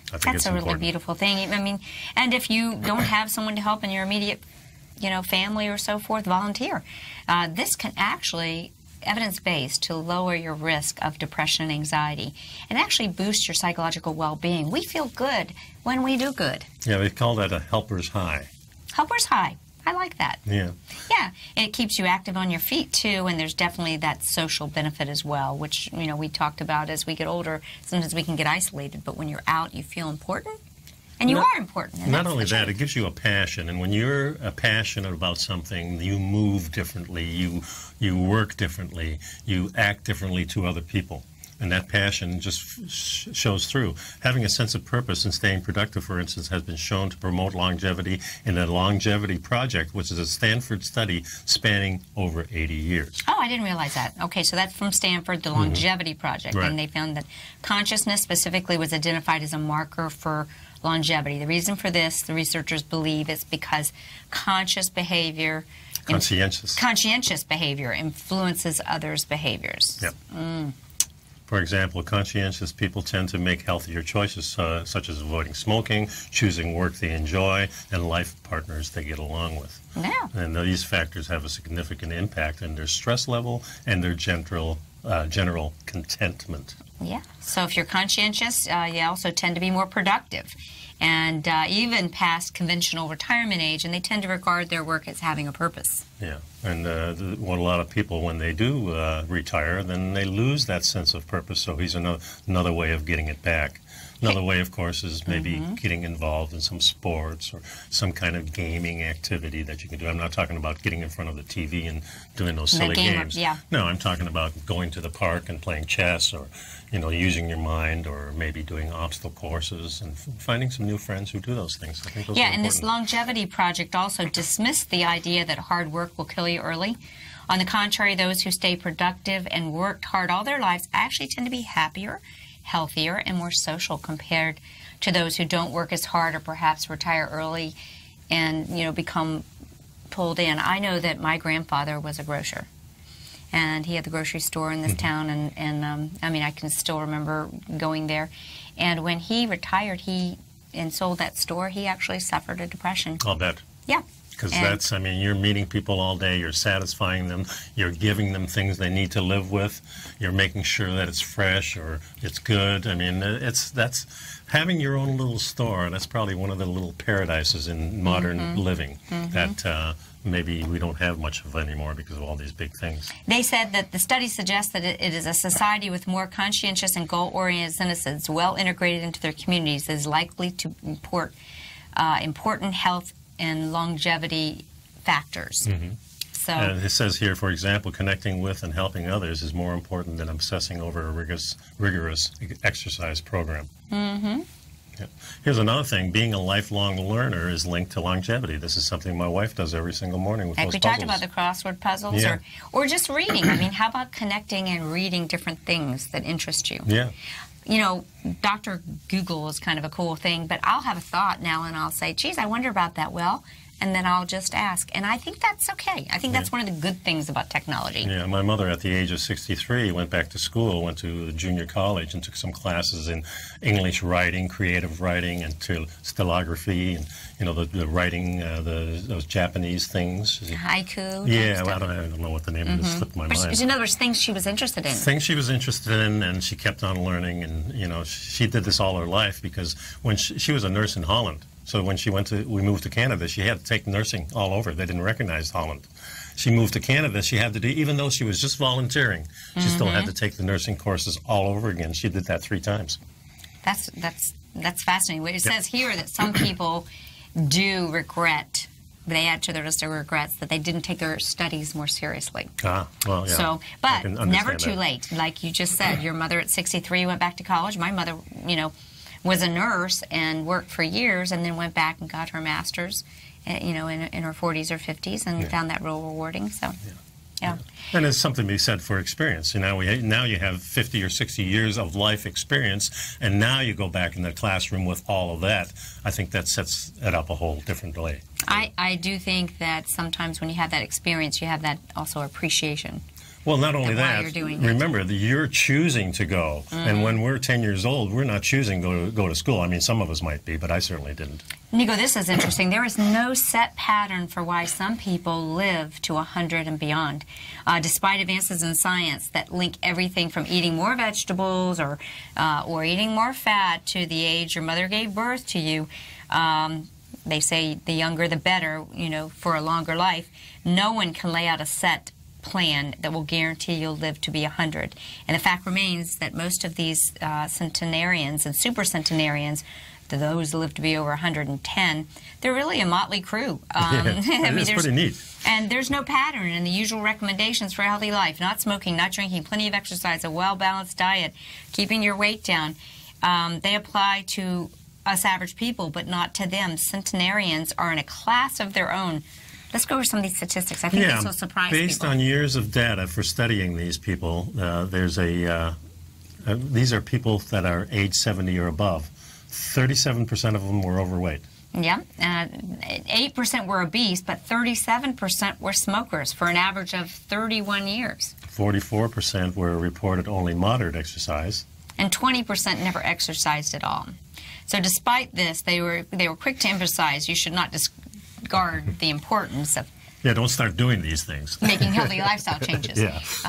I think That's it's a really important. beautiful thing. I mean, and if you don't have someone to help in your immediate, family or so forth, volunteer. This can actually, evidence-based, to lower your risk of depression and anxiety, and actually boost your psychological well-being. We feel good when we do good. Yeah, they call that a helper's high. Helper's high. I like that. Yeah. Yeah, and it keeps you active on your feet, too, and there's definitely that social benefit as well, which, we talked about as we get older. Sometimes we can get isolated, but when you're out, you feel important, and you are important. And Not only that, it gives you a passion, and when you're passionate about something, you move differently, you work differently, you act differently to other people. And that passion just shows through. Having a sense of purpose and staying productive, for instance, has been shown to promote longevity in the Longevity Project, which is a Stanford study spanning over 80 years. Oh, I didn't realize that. Okay, so that's from Stanford, the Longevity Project, Right. and they found that consciousness specifically was identified as a marker for longevity. The reason for this, the researchers believe, is because conscious behavior, conscientious behavior influences others' behaviors. Yep. For example, conscientious people tend to make healthier choices, such as avoiding smoking, choosing work they enjoy, and life partners they get along with. Yeah. And these factors have a significant impact in their stress level and their general contentment. Yeah. So if you're conscientious, you also tend to be more productive, and even past conventional retirement age, and they tend to regard their work as having a purpose. Yeah, and what a lot of people, when they do retire, then they lose that sense of purpose. So here's another way of getting it back. Another way, of course, is maybe getting involved in some sports or some kind of gaming activity that you can do. I'm not talking about getting in front of the TV and doing those silly games. Yeah. No, I'm talking about going to the park and playing chess, or using your mind, or maybe doing obstacle courses and finding some new friends who do those things. I think those are Yeah, and this important. Longevity Project also dismissed the idea that hard work will kill you early. On the contrary, those who stay productive and worked hard all their lives actually tend to be happier, healthier, and more social compared to those who don't work as hard or perhaps retire early and, become pulled in. I know that my grandfather was a grocer, and he had the grocery store in this town, and I can still remember going there. And when he retired, and sold that store, he actually suffered a depression. I'll bet. Yeah. Because that's, I mean, you're meeting people all day, you're satisfying them, you're giving them things they need to live with, you're making sure that it's fresh or it's good. I mean, that's having your own little store. That's probably one of the little paradises in modern living that maybe we don't have much of anymore because of all these big things. They said that the study suggests that it is a society with more conscientious and goal-oriented citizens, well integrated into their communities, is likely to import important health and longevity factors. So, and it says here, for example, connecting with and helping others is more important than obsessing over a rigorous exercise program. Here's another thing. Being a lifelong learner is linked to longevity. This is something my wife does every single morning with those we puzzles. talked about the crossword puzzles, or just reading. I mean, how about connecting and reading different things that interest you? Yeah. You know, Dr. Google is kind of a cool thing, but I'll have a thought now and I'll say, geez, I wonder about that. Well, and then I'll just ask. And I think that's okay. I think that's one of the good things about technology. Yeah, my mother at the age of 63 went back to school, went to junior college and took some classes in English writing, creative writing, and stenography, and, you know, the writing, those Japanese things. Haiku. Yeah, well, I don't know what the name of this slipped my mind. But in other words, things she was interested in. Things she was interested in, and she kept on learning, and, you know, she did this all her life because when she was a nurse in Holland. So when we moved to Canada, she had to take nursing all over. They didn't recognize Holland. She moved to Canada, she had to do, even though she was just volunteering, she still had to take the nursing courses all over again. She did that 3 times. That's fascinating. It says here that some people do regret, they add to their list of regrets that they didn't take their studies more seriously. Well, yeah. So, but never too late. Like you just said, your mother at 63 went back to college. My mother, you know, was a nurse and worked for years and then went back and got her master's, you know, in her 40s or 50s and found that real rewarding. So, yeah. And it's something to be said for experience. You know, now you have 50 or 60 years of life experience, and now you go back in the classroom with all of that. I think that sets it up a whole different way. I do think that sometimes when you have that experience, you have that also appreciation. Well, not only that, remember that you're choosing to go. And when we're 10 years old, we're not choosing to go to school. I mean, some of us might be, but I certainly didn't. Nico, this is interesting. There is no set pattern for why some people live to 100 and beyond. Despite advances in science that link everything from eating more vegetables or eating more fat to the age your mother gave birth to you, they say the younger the better, you know, for a longer life. No one can lay out a set plan that will guarantee you'll live to be 100. And the fact remains that most of these centenarians and super centenarians, those who live to be over 110, they're really a motley crew. It's pretty neat. And there's no pattern in the usual recommendations for a healthy life. Not smoking, not drinking, plenty of exercise, a well-balanced diet, keeping your weight down. They apply to us average people, but not to them. Centenarians are in a class of their own. Let's go over some of these statistics. I think this will surprise people. Based on years of data for studying these people, these are people that are age 70 or above. 37% of them were overweight. Yeah, 8% were obese, but 37% were smokers for an average of 31 years. 44% were reported only moderate exercise. And 20% never exercised at all. So despite this, they were quick to emphasize you should not disregard the importance of don't start doing these things. Making healthy lifestyle changes.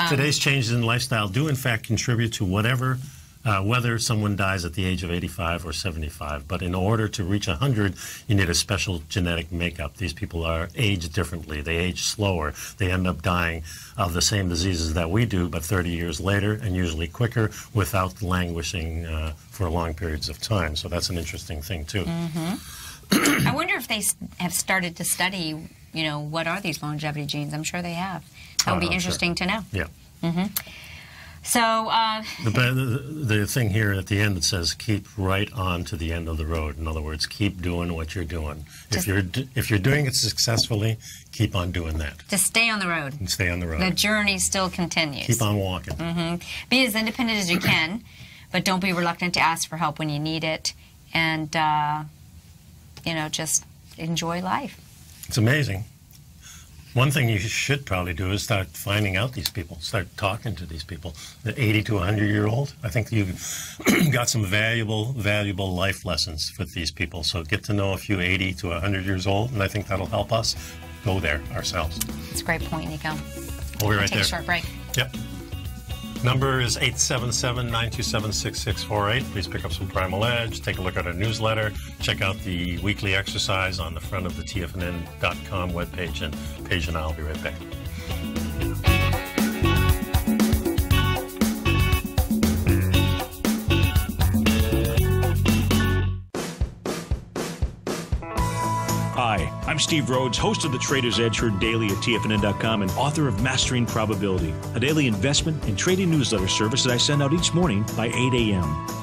Today's changes in lifestyle do in fact contribute to whether someone dies at the age of 85 or 75. But in order to reach 100, you need a special genetic makeup. These people are aged differently. They age slower. They end up dying of the same diseases that we do, but 30 years later, and usually quicker, without languishing for long periods of time. So that's an interesting thing, too. I wonder if they have started to study, you know, what are these longevity genes? I'm sure they have. That would be interesting to know. Yeah. So the thing here at the end, it says keep right on to the end of the road. In other words, keep doing what you're doing. If you're doing it successfully, keep on doing that. Just stay on the road. And stay on the road. The journey still continues. Keep on walking. Be as independent as you can, but don't be reluctant to ask for help when you need it. And you know, just enjoy life. It's amazing. One thing you should probably do is start finding out these people, start talking to these people. The 80 to 100-year-old, I think you've got some valuable life lessons with these people. So get to know a few 80 to 100 years old, and I think that'll help us go there ourselves. That's a great point, Nico. We'll be right there. Take a short break. Yep. Number is 877-927-6648. Please pick up some Primal Edge. Take a look at our newsletter. Check out the weekly exercise on the front of the TFNN.com webpage. And Paige and I will be right back. Hi, I'm Steve Rhodes, host of the Trader's Edge, heard daily at TFNN.com and author of Mastering Probability, a daily investment and trading newsletter service that I send out each morning by 8 a.m.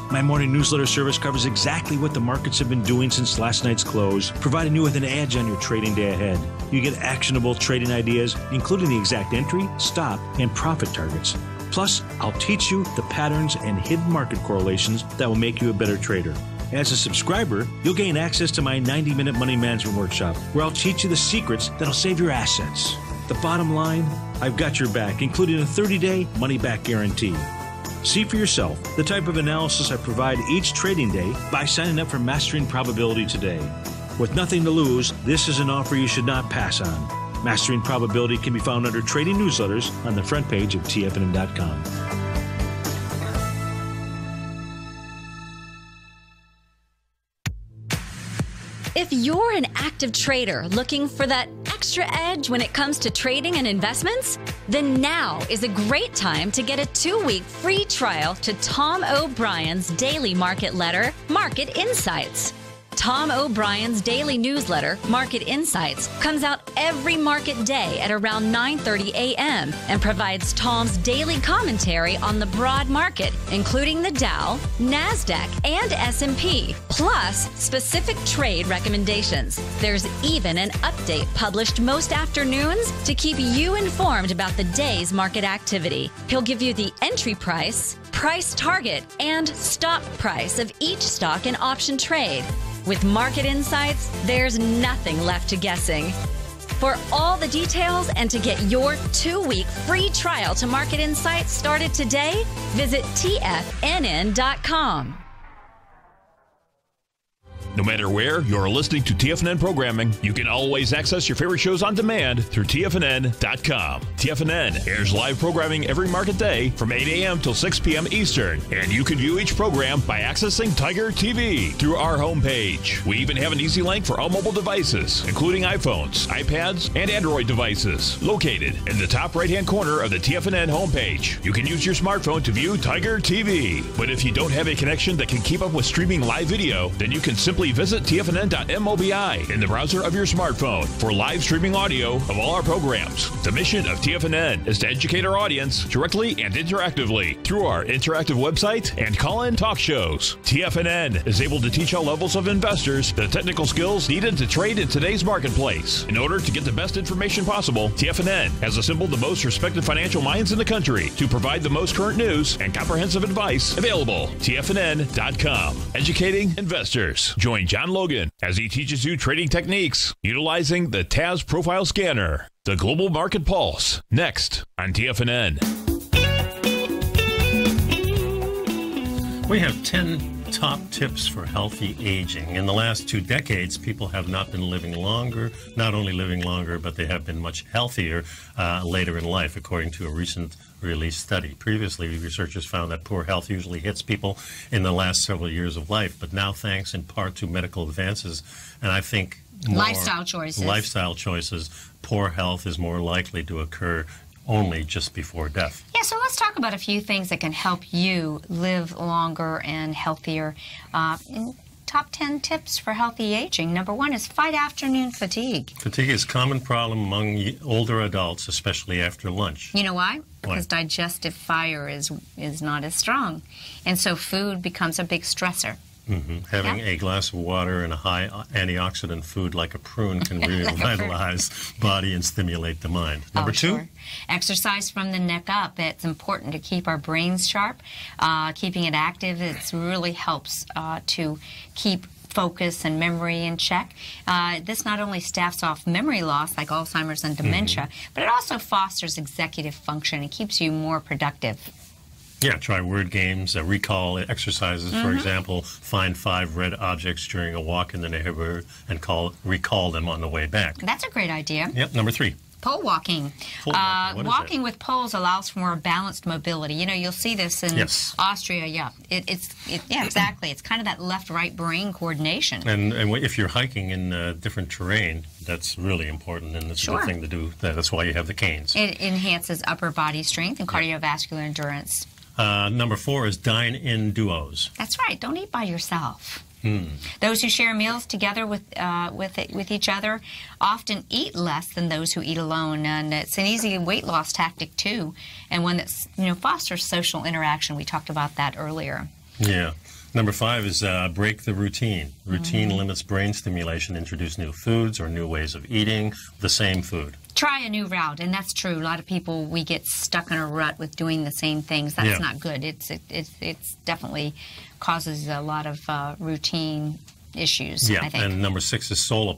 My morning newsletter service covers exactly what the markets have been doing since last night's close, providing you with an edge on your trading day ahead. You get actionable trading ideas, including the exact entry, stop, and profit targets. Plus, I'll teach you the patterns and hidden market correlations that will make you a better trader. As a subscriber, you'll gain access to my 90-minute money management workshop, where I'll teach you the secrets that'll save your assets. The bottom line, I've got your back, including a 30-day money-back guarantee. See for yourself the type of analysis I provide each trading day by signing up for Mastering Probability today. With nothing to lose, this is an offer you should not pass on. Mastering Probability can be found under Trading Newsletters on the front page of TFNN.com. If you're an active trader looking for that extra edge when it comes to trading and investments, then now is a great time to get a 2-week free trial to Tom O'Brien's daily market letter, Market Insights. Tom O'Brien's daily newsletter, Market Insights, comes out every market day at around 9:30 a.m. and provides Tom's daily commentary on the broad market, including the Dow, NASDAQ, and S&P, plus specific trade recommendations. There's even an update published most afternoons to keep you informed about the day's market activity. He'll give you the entry price, price target, and stop price of each stock and option trade. With Market Insights, there's nothing left to guessing. For all the details and to get your 2-week free trial to Market Insights started today, visit TFNN.com. No matter where you're listening to TFNN programming, you can always access your favorite shows on demand through TFNN.com. TFNN airs live programming every market day from 8 a.m. till 6 p.m. Eastern, and you can view each program by accessing Tiger TV through our homepage. We even have an easy link for all mobile devices, including iPhones, iPads, and Android devices, located in the top right-hand corner of the TFNN homepage. You can use your smartphone to view Tiger TV, but if you don't have a connection that can keep up with streaming live video, then you can simply visit TFNN.mobi in the browser of your smartphone for live streaming audio of all our programs. The mission of TFNN is to educate our audience directly and interactively through our interactive website and call-in talk shows. TFNN is able to teach all levels of investors the technical skills needed to trade in today's marketplace. In order to get the best information possible, TFNN has assembled the most respected financial minds in the country to provide the most current news and comprehensive advice available. TFNN.com, educating investors. Join John Logan as he teaches you trading techniques utilizing the TAS Profile Scanner. The Global Market Pulse, next on TFNN. We have 10 top tips for healthy aging. In the last 2 decades, people have not been living longer, not only living longer, but they have been much healthier later in life, according to a recent released study. Previously, researchers found that poor health usually hits people in the last several years of life, but now, thanks in part to medical advances, and I think lifestyle choices, poor health is more likely to occur only just before death. Yeah, so let's talk about a few things that can help you live longer and healthier. Top 10 tips for healthy aging. Number 1 is fight afternoon fatigue. Fatigue is a common problem among older adults, especially after lunch. You know why? Because digestive fire is not as strong. And so food becomes a big stressor. Having a glass of water and a high antioxidant food like a prune can revitalize body and stimulate the mind. Number 2? Exercise from the neck up. It's important to keep our brains sharp. Keeping it active, it really helps to keep focus and memory in check. This not only staves off memory loss like Alzheimer's and dementia, but it also fosters executive function. It keeps you more productive. Yeah, try word games, recall exercises. For example, find 5 red objects during a walk in the neighborhood and recall them on the way back. That's a great idea. Yep, number 3. Pole walking. Walking with poles allows for more balanced mobility. You know, you'll see this in Austria. Yeah, yeah, exactly. It's kind of that left-right brain coordination. And if you're hiking in different terrain, that's really important, and it's a good thing to do. That's why you have the canes. It enhances upper body strength and cardiovascular endurance. Number 4 is dine in duos. That's right. Don't eat by yourself. Those who share meals together with each other often eat less than those who eat alone, and it's an easy weight loss tactic too, and one that fosters social interaction. We talked about that earlier. Yeah. Number 5 is break the routine. Routine limits brain stimulation. Introduce new foods or new ways of eating the same food. Try a new route, and that's true. A lot of people, we get stuck in a rut with doing the same things. That's not good. It's definitely causes a lot of routine issues, I think. And number 6 is sole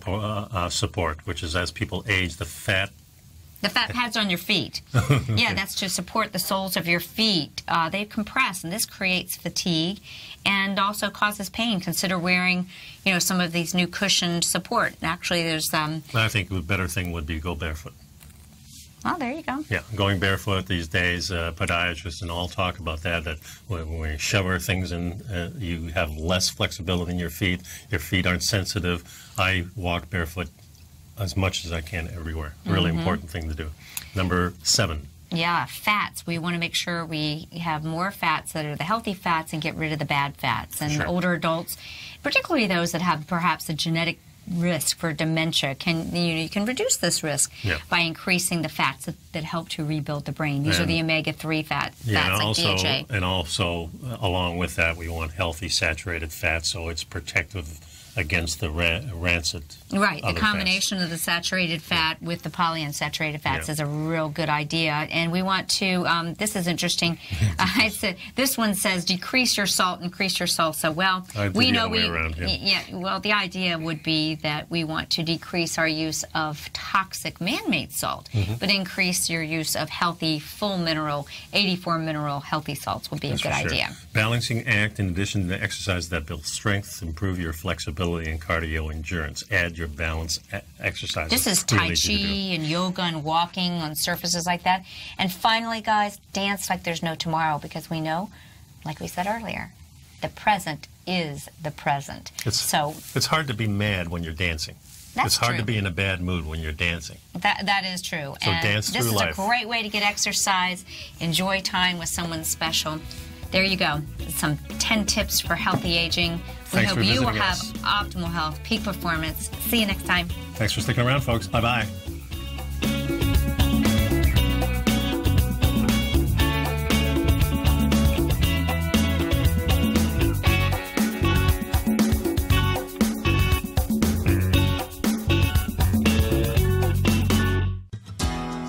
support, which is as people age, the fat pads on your feet. Yeah, that's to support the soles of your feet. They compress, and this creates fatigue and also causes pain. Consider wearing, some of these new cushioned support. Actually, there's... I think the better thing would be go barefoot. Oh, there you go. Yeah, going barefoot these days, podiatrists and all talk about that when we shower things in, you have less flexibility in your feet aren't sensitive. I walk barefoot as much as I can everywhere. Really important thing to do. Number 7. Yeah, fats. We want to make sure we have more fats that are the healthy fats and get rid of the bad fats. And older adults, particularly those that have perhaps a genetic risk for dementia, you can reduce this risk by increasing the fats that help to rebuild the brain. These are the omega-3 fats like DHA. And also, along with that, we want healthy saturated fats, so it's protective against the rancid. Right, the combination of the saturated fat with the polyunsaturated fats is a real good idea. And we want to, this is interesting, I said, this one says decrease your salt, increase your salsa. Well, we know the idea would be that we want to decrease our use of toxic man-made salt, but increase your use of healthy, full mineral, 84 mineral healthy salts would be a good idea. Balancing act in addition to exercise that builds strength, improve your flexibility and cardio endurance. Add your balance exercises. This is Tai Chi and yoga and walking on surfaces like that. And finally, guys, dance like there's no tomorrow, because we know, like we said earlier, the present is the present. It's hard to be mad when you're dancing. It's hard to be in a bad mood when you're dancing. That is true. So dance through life. This is a great way to get exercise, enjoy time with someone special. There you go. Some 10 tips for healthy aging. We hope you will have optimal health, peak performance. See you next time. Thanks for sticking around, folks. Bye-bye.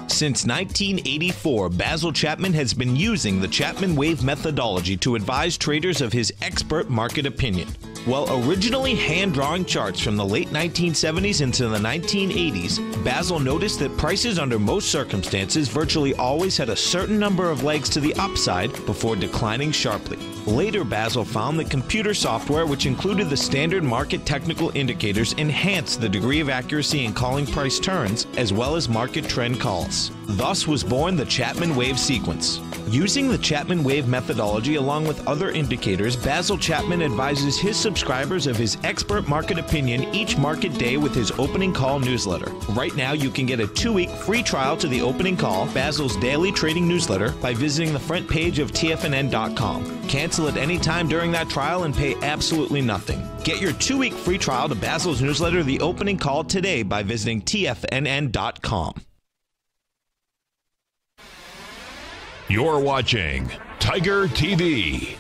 Since 1984, Basil Chapman has been using the Chapman Wave methodology to advise traders of his expert market opinion. While originally hand-drawing charts from the late 1970s into the 1980s, Basil noticed that prices under most circumstances virtually always had a certain number of legs to the upside before declining sharply. Later, Basil found that computer software, which included the standard market technical indicators, enhanced the degree of accuracy in calling price turns, as well as market trend calls. Thus was born the Chapman Wave sequence. Using the Chapman Wave methodology along with other indicators, Basil Chapman advises his subscribers of his expert market opinion each market day with his opening call newsletter. Right now, you can get a 2-week free trial to the opening call, Basil's daily trading newsletter, by visiting the front page of TFNN.com. Cancel at any time during that trial and pay absolutely nothing. Get your 2-week free trial to Basil's newsletter, The Opening Call, today by visiting TFNN.com. You're watching Tiger TV.